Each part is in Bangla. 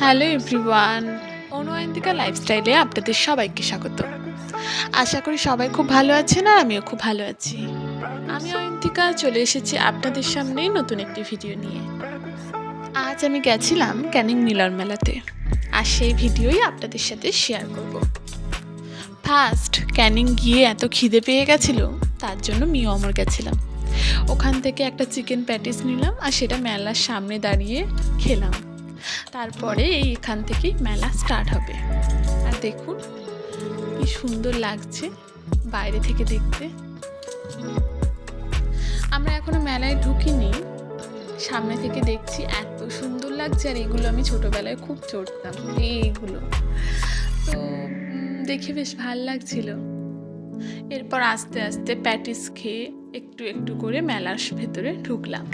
হ্যালো এভরিওয়ান, অনুয়ন্তিকা লাইফস্টাইলে আপনাদের সবাইকে স্বাগত। আশা করি সবাই খুব ভালো আছেন আর আমিও খুব ভালো আছি। আমি অয়ন্তিকা চলে এসেছি আপনাদের সামনে নতুন একটি ভিডিও নিয়ে। আজ আমি গেছিলাম ক্যানিং মিলন মেলাতে, আর সেই ভিডিওই আপনাদের সাথে শেয়ার করব। ফার্স্ট ক্যানিং গিয়ে এত খিদে পেয়ে গেছিল, তার জন্য মিওমর গেছিলাম। ওখান থেকে একটা চিকেন প্যাটিস নিলাম আর সেটা মেলার সামনে দাঁড়িয়ে খেলাম। তারপরে এখান থেকেই মেলা স্টার্ট হবে। আর দেখুন কি সুন্দর লাগছে বাইরে থেকে দেখতে। আমরা এখনো মেলায় ঢুকিনি, সামনে থেকে দেখছি এত সুন্দর লাগছে। আর এগুলো আমি ছোটবেলায় খুব চড়তাম এইগুলো, তো দেখে বেশ ভাল লাগছিল। এরপর আস্তে আস্তে প্যাটিস খেয়ে একটু একটু করে মেলার ভেতরে ঢুকলাম।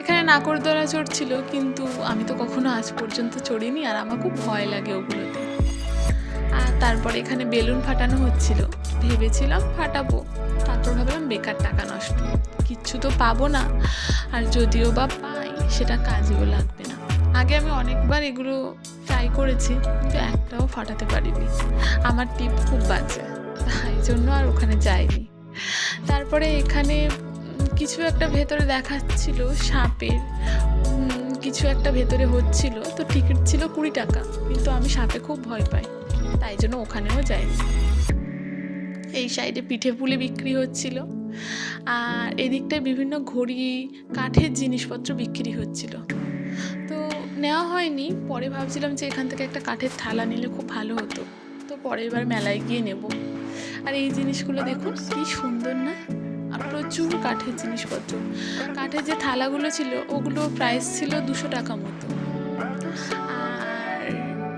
এখানে নাগরদোলা চড়ছিল, কিন্তু আমি তো কখনো আজ পর্যন্ত চড়িনি আর আমার খুব ভয় লাগে ওগুলোতে। আর তারপর এখানে বেলুন ফাটানো হচ্ছিল, ভেবেছিলাম ফাটাবো, তারপর ভাবলাম বেকার টাকা নষ্ট, কিচ্ছু তো পাবো না, আর যদিও বা পাই সেটা কাজেও লাগবে না। আগে আমি অনেকবার এগুলো ট্রাই করেছি, কিন্তু একটাও ফাটাতে পারিনি। আমার টিপ খুব বাজে, তাই জন্য আর ওখানে যাইনি। তারপরে এখানে কিছু একটা ভেতরে দেখাচ্ছিল সাপের, কিছু একটা ভেতরে হচ্ছিল, তো টিকিট ছিল 20 টাকা, কিন্তু আমি সাপে খুব ভয় পাই, তাই জন্য ওখানেও যাইনি। এই সাইডে পিঠে পুলি বিক্রি হচ্ছিল, আর এদিকটায় বিভিন্ন ঘড়ি, কাঠের জিনিসপত্র বিক্রি হচ্ছিল। তো নেওয়া হয়নি, পরে ভাবছিলাম যে এখান থেকে একটা কাঠের থালা নিলে খুব ভালো হতো, তো পরের বার মেলায় গিয়ে নেব। আর এই জিনিসগুলো দেখুন কি সুন্দর না, আর প্রচুর কাঠের জিনিসপত্র। কাঠের যে থালাগুলো ছিল ওগুলো প্রাইস ছিল 200 টাকা মতো। আর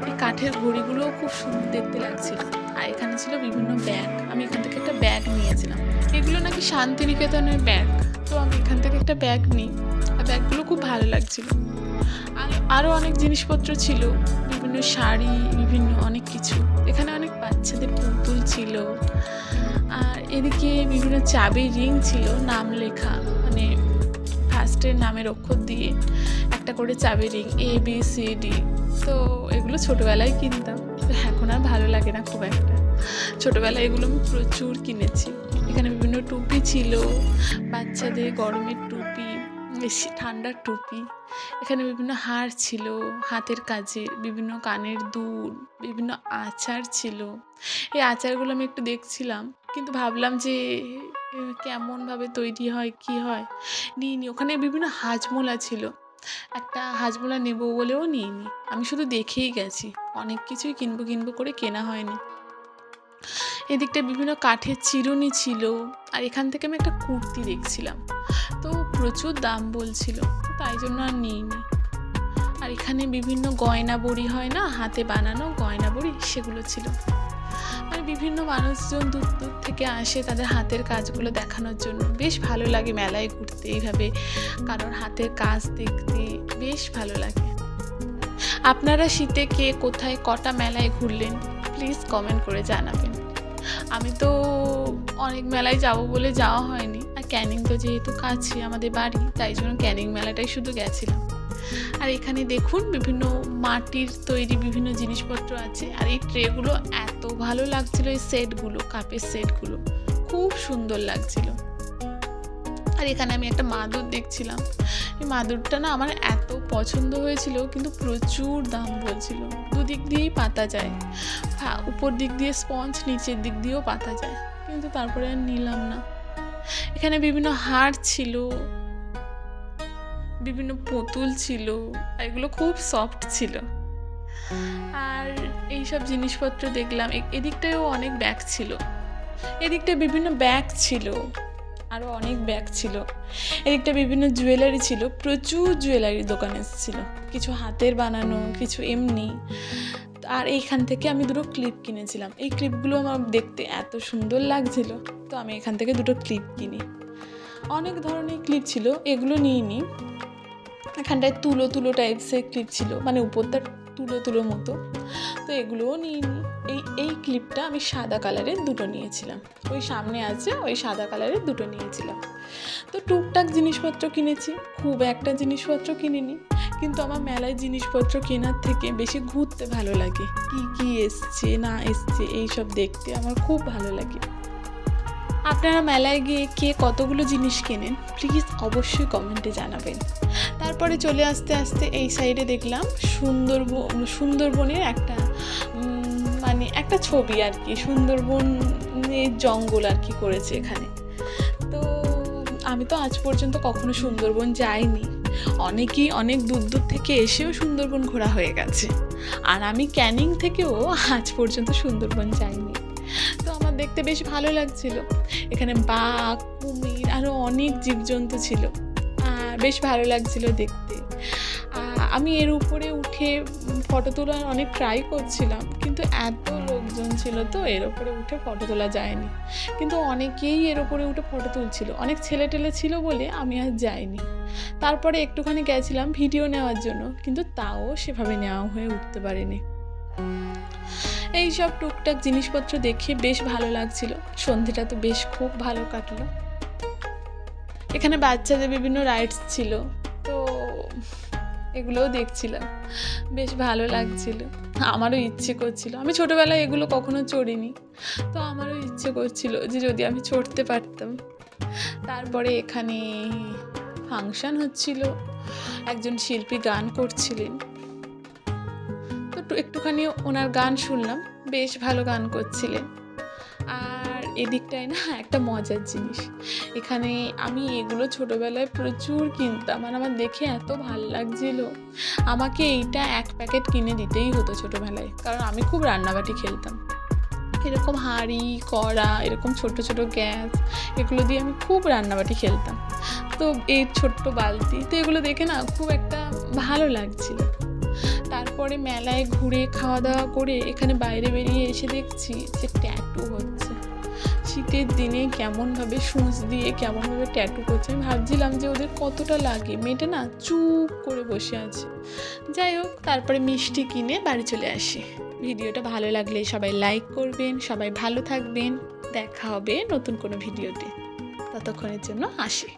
এই কাঠের ঘড়িগুলোও খুব সুন্দর দেখতে লাগছিল। আর এখানে ছিল বিভিন্ন ব্যাগ, আমি এখান থেকে একটা ব্যাগ নিয়েছিলাম। এগুলো নাকি শান্তিনিকেতনের ব্যাগ, তো আমি এখান থেকে একটা ব্যাগ নিই, আর ব্যাগগুলো খুব ভালো লাগছিল। আরও অনেক জিনিসপত্র ছিল, বিভিন্ন শাড়ি, বিভিন্ন অনেক কিছু। এখানে অনেক বাচ্চাদের পুতুল ছিল, আর এদিকে বিভিন্ন চাবির রিং ছিল, নাম লেখা, মানে ফার্স্টের নামের অক্ষর দিয়ে একটা করে চাবির রিং, ABCD। তো এগুলো ছোটোবেলায় কিনতাম, তো এখন আর ভালো লাগে না খুব একটা। ছোটোবেলায় এগুলো আমি প্রচুর কিনেছি। এখানে বিভিন্ন টুপি ছিল, বাচ্চাদের গরমের টুপি, বেশি ঠান্ডার টুপি। এখানে বিভিন্ন হার ছিল, হাতের কাজের বিভিন্ন কানের দুল, বিভিন্ন আচার ছিল। এই আচারগুলো আমি একটু দেখছিলাম, কিন্তু ভাবলাম যে কেমনভাবে তৈরি হয়, কি হয়, নিইনি। ওখানে বিভিন্ন হাজমোলা ছিল, একটা হাজমোলা নেব বলেও নিইনি, আমি শুধু দেখেই গেছি। অনেক কিছুই কিনবো করে কেনা হয়নি। এদিকটা বিভিন্ন কাঠের চিরুনি ছিল, আর এখান থেকে আমি একটা কুর্তি দেখছিলাম, তো প্রচুর দাম বলছিল, তাই জন্য আর নিইনি। আর এখানে বিভিন্ন গয়না বড়ি হয় না, হাতে বানানো গয়না বড়ি, সেগুলো ছিল। মানে বিভিন্ন মানুষজন দূর দূর থেকে আসে তাদের হাতের কাজগুলো দেখানোর জন্য। বেশ ভালো লাগে মেলায় ঘুরতে এইভাবে, কারণ হাতের কাজ দেখতে বেশ ভালো লাগে। আপনারা শীতে কে কোথায় কটা মেলায় ঘুরলেন প্লিজ কমেন্ট করে জানাবেন। আমি তো অনেক মেলায় যাব বলে যাওয়া হয়নি, আর ক্যানিং তো যেহেতু কাছে আমাদের বাড়ি, তাই জন্য ক্যানিং মেলাটাই শুধু গেছিলাম। আর এখানে দেখুন বিভিন্ন মাটির তৈরি বিভিন্ন জিনিসপত্র আছে, আর এই ট্রেগুলো এত ভালো লাগছিল, এই সেটগুলো, কাপের সেটগুলো খুব সুন্দর লাগছিল। আর এখানে আমি একটা মাদুর দেখছিলাম, এই মাদুরটা না আমার এত পছন্দ হয়েছিল, কিন্তু প্রচুর দাম বলছিল। দুদিক দিয়েই পাতা যায়, উপর দিক দিয়ে স্পঞ্জ, নিচের দিক দিয়েও পাতা যায়, কিন্তু তারপরে আর নিলাম না। এখানে বিভিন্ন হার ছিল, বিভিন্ন পুতুল ছিল, আর এগুলো খুব সফট ছিল। আর এইসব জিনিসপত্র দেখলাম। এদিকটায়ও অনেক ব্যাগ ছিল, এদিকটায় বিভিন্ন ব্যাগ ছিল, আরও অনেক ব্যাগ ছিল। এদিকটা বিভিন্ন জুয়েলারি ছিল, প্রচুর জুয়েলারির দোকান এসেছিল, কিছু হাতের বানানো, কিছু এমনি। আর এইখান থেকে আমি দুটো ক্লিপ কিনেছিলাম, এই ক্লিপগুলো আমার দেখতে এত সুন্দর লাগছিল, তো আমি এখান থেকে দুটো ক্লিপ কিনি। অনেক ধরনের ক্লিপ ছিল, এগুলো নিইনি, এখানটায় তুলো তুলো টাইপসের ক্লিপ ছিল, মানে উপরটা তুলো তুলো মতো। তো এগুলোও নিইনি। এই ক্লিপটা আমি সাদা কালারের দুটো নিয়েছিলাম, ওই সামনে আছে ওই সাদা কালারের দুটো নিয়েছিলাম। তো টুকটাক জিনিসপত্র কিনেছি, খুব একটা জিনিসপত্র কিনিনি, কিন্তু আমার মেলায় জিনিসপত্র কেনার থেকে বেশি ঘুরতে ভালো লাগে, কি কি এসছে না এসছে এইসব দেখতে আমার খুব ভালো লাগে। আপনারা মেলায় গিয়ে কে কতগুলো জিনিস কেনেন প্লিজ অবশ্যই কমেন্টে জানাবেন। তারপরে চলে আসতে আসতে এই সাইডে দেখলাম সুন্দরবনের একটা মানে একটা ছবি আর কি, সুন্দরবনের জঙ্গল আর কি করেছে এখানে। তো আমি তো আজ পর্যন্ত কখনো সুন্দরবন যাইনি, অনেকেই অনেক দূর দূর থেকে এসেও সুন্দরবন ঘোরা হয়ে গেছে, আর আমি ক্যানিং থেকেও আজ পর্যন্ত সুন্দরবন যাইনি। তো আমার দেখতে বেশ ভালো লাগছিল, এখানে বাঘ, কুমির আরও অনেক জীবজন্তু ছিল, বেশ ভালো লাগছিল দেখতে। আমি এর উপরে উঠে ফটো তোলার অনেক ট্রাই করছিলাম, কিন্তু এত লোকজন ছিল তো এর উপরে উঠে ফটো তোলা যায়নি, কিন্তু অনেকেই এর উপরে উঠে ফটো তুলছিল, অনেক ছেলে টেলে ছিল বলে আমি আর যাইনি। তারপরে একটুখানি গেছিলাম ভিডিও নেওয়ার জন্য, কিন্তু তাও সেভাবে নেওয়া হয়ে উঠতে পারিনি। এই সব টুকটাক জিনিসপত্র দেখে বেশ ভালো লাগছিল, সন্ধেটা তো বেশ খুব ভালো কাটলো। এখানে বাচ্চাদের বিভিন্ন রাইডস ছিল, তো এগুলোও দেখছিলাম, বেশ ভালো লাগছিল। আমারও ইচ্ছে করছিল, আমি ছোটোবেলায় এগুলো কখনো চড়িনি, তো আমারও ইচ্ছে করছিল যে যদি আমি চড়তে পারতাম। তারপরে এখানে ফাংশন হচ্ছিল, একজন শিল্পী গান করছিলেন, তো একটুখানি ওনার গান শুনলাম, বেশ ভালো গান করছিলেন। আর এদিকটায় না একটা মজার জিনিস, এখানে আমি এগুলো ছোটোবেলায় প্রচুর কিনতাম, আর আমার দেখে এত ভালো লাগছিল, আমাকে এইটা এক প্যাকেট কিনে দিতেই হতো ছোটোবেলায়, কারণ আমি খুব রান্নাবাটি খেলতাম, এরকম হাঁড়ি কড়া এরকম ছোট ছোট গ্যাস এগুলো দিয়ে আমি খুব রান্নাবাটি খেলতাম। তো এই ছোট্ট বালতি, তো এগুলো দেখে না খুব একটা ভালো লাগছিল। তারপরে মেলায় ঘুরে খাওয়া দাওয়া করে এখানে বাইরে বেরিয়ে এসে দেখছি যে ট্যাটু হচ্ছে, শীতের দিনে কেমনভাবে সূচ দিয়ে কেমনভাবে ট্যাটু করছে। আমি ভাবছিলাম যে ওদের কতটা লাগে, মেয়েটা না চুপ করে বসে আছে। যাই হোক, তারপরে মিষ্টি কিনে বাড়ি চলে আসি। ভিডিওটা ভালো লাগলে সবাই লাইক করবেন, সবাই ভালো থাকবেন, দেখা হবে নতুন কোনো ভিডিওতে, ততক্ষণের জন্য আসি।